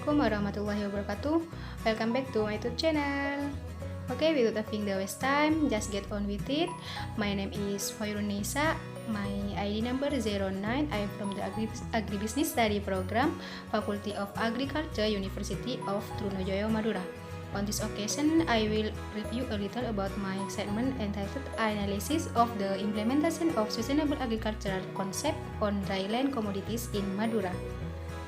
Assalamualaikum warahmatullahi wabarakatuh. Welcome back to my YouTube channel. Okay, without having the waste time, just get on with it. My name is Hoirunisa. My ID number 09. I am from the Agribusiness Study Program, Faculty of Agriculture, University of Trunojoyo, Madura. On this occasion, I will review a little about my segment entitled Analysis of the Implementation of Sustainable Agricultural Concept on Dryland Commodities in Madura.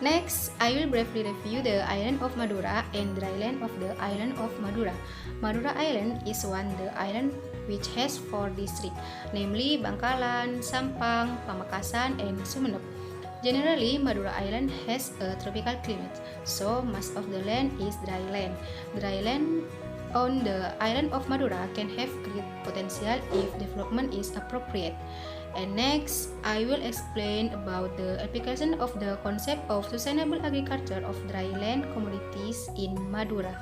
Next, I will briefly review the island of Madura and dryland of the island of Madura. Madura Island is the island which has 4 districts, namely Bangkalan, Sampang, Pamekasan, and Sumeneb. Generally, Madura Island has a tropical climate, so most of the land is dryland. Dryland on the island of Madura can have great potential if development is appropriate. And next, I will explain about the application of the concept of sustainable agriculture of dryland commodities in Madura.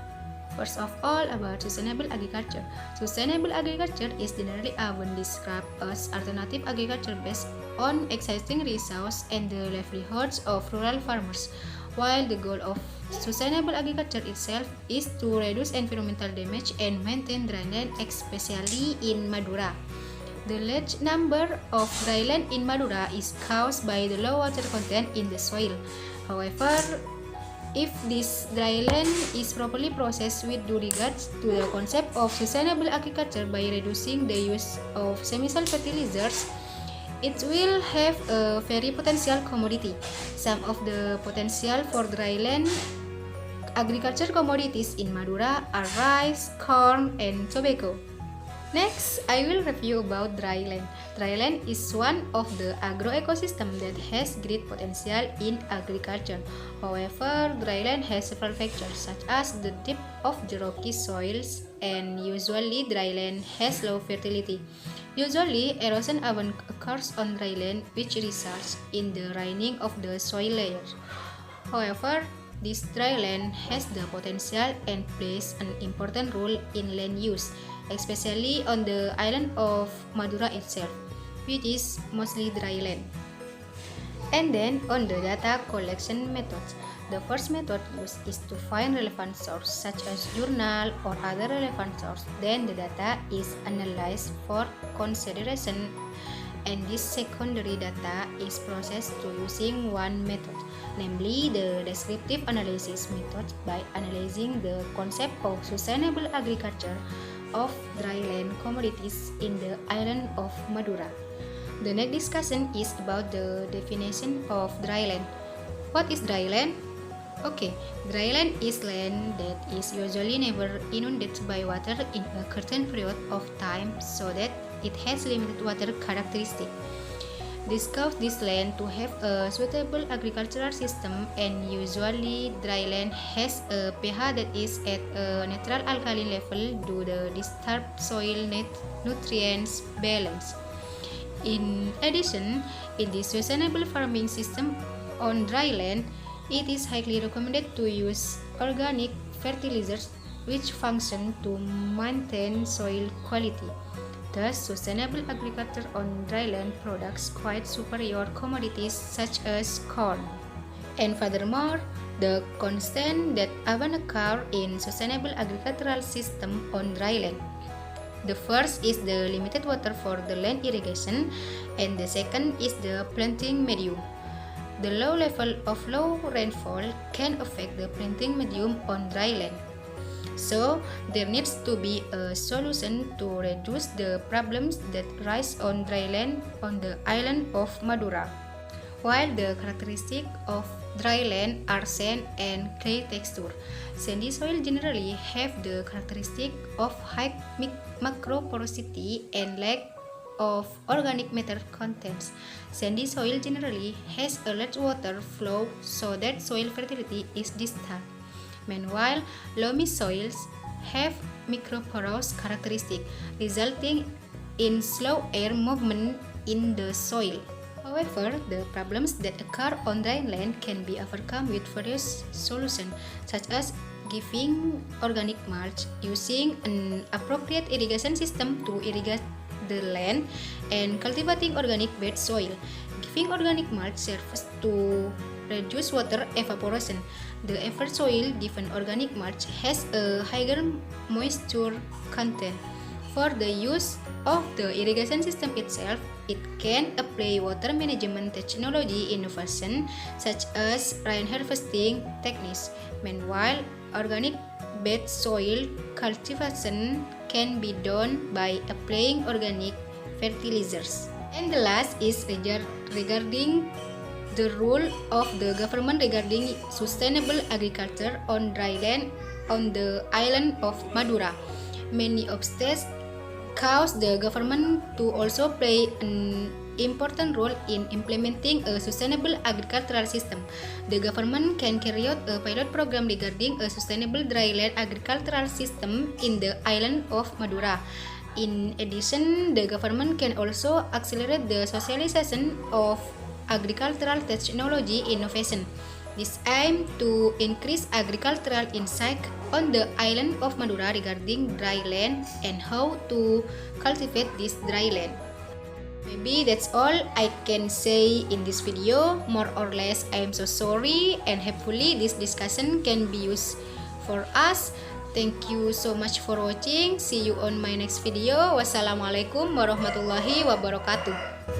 First of all, about sustainable agriculture. Sustainable agriculture is generally often described as alternative agriculture based on existing resources and the livelihoods of rural farmers. While the goal of sustainable agriculture itself is to reduce environmental damage and maintain dryland, especially in Madura. The large number of dryland in Madura is caused by the low water content in the soil. However, if this dryland is properly processed with due regards to the concept of sustainable agriculture by reducing the use of semi-salt fertilizers, it will have a very potential commodity. Some of the potential for dryland agriculture commodities in Madura are rice, corn, and tobacco. Next, I will review about dryland. Dryland is one of the agro-ecosystem that has great potential in agriculture. However, dryland has several factors such as the depth of the rocky soils, and usually dryland has low fertility. Usually, erosion often occurs on dryland, which results in the running of the soil layers. However, this dryland has the potential and plays an important role in land use, especially on the island of Madura itself, which is mostly dryland. And then on the data collection methods. The first method used is to find relevant source such as journal or other relevant source. Then the data is analyzed for consideration, and this secondary data is processed to using one method, namely the descriptive analysis method, by analyzing the concept of sustainable agriculture of dryland commodities in the island of Madura. The next discussion is about the definition of dryland. What is dryland? Okay, dryland is land that is usually never inundated by water in a certain period of time, so that it has limited water characteristic. This causes this land to have a suitable agricultural system, and usually dryland has a pH that is at a neutral alkaline level due to the disturbed soil nutrients balance. In addition, in this sustainable farming system on dryland, it is highly recommended to use organic fertilizers which function to maintain soil quality. Thus, sustainable agriculture on dryland products quite superior commodities such as corn. And furthermore, the constraints that often occur in sustainable agricultural system on dryland. The first is the limited water for the land irrigation, and the second is the planting medium. The low level of low rainfall can affect the planting medium on dryland. So, there needs to be a solution to reduce the problems that rise on dryland on the island of Madura. While the characteristics of dryland are sand and clay texture, sandy soil generally have the characteristic of high macroporosity and lack of organic matter contents. Sandy soil generally has a large water flow, so that soil fertility is distant. Meanwhile, loamy soils have microporous characteristic, resulting in slow air movement in the soil. However, the problems that occur on dryland can be overcome with various solutions, such as giving organic mulch, using an appropriate irrigation system to irrigate the land, and cultivating organic bed soil. Giving organic mulch serves to reduce water evaporation. The average soil given organic mulch has a higher moisture content. For the use of the irrigation system itself, it can apply water management technology innovation such as rain harvesting techniques. Meanwhile, organic bed soil cultivation can be done by applying organic fertilizers. And the last is regarding the role of the government regarding sustainable agriculture on dry land on the island of Madura. Many obstacles cause the government to also play an important role in implementing a sustainable agricultural system. The government can carry out a pilot program regarding a sustainable dryland agricultural system in the island of Madura. In addition, the government can also accelerate the socialization of agricultural technology innovation. This aim to increase agricultural insight on the island of Madura regarding dry land and how to cultivate this dry land. Maybe that's all I can say in this video. More or less, I am so sorry, and hopefully this discussion can be used for us. Thank you so much for watching. See you on my next video. Wassalamualaikum warahmatullahi wabarakatuh.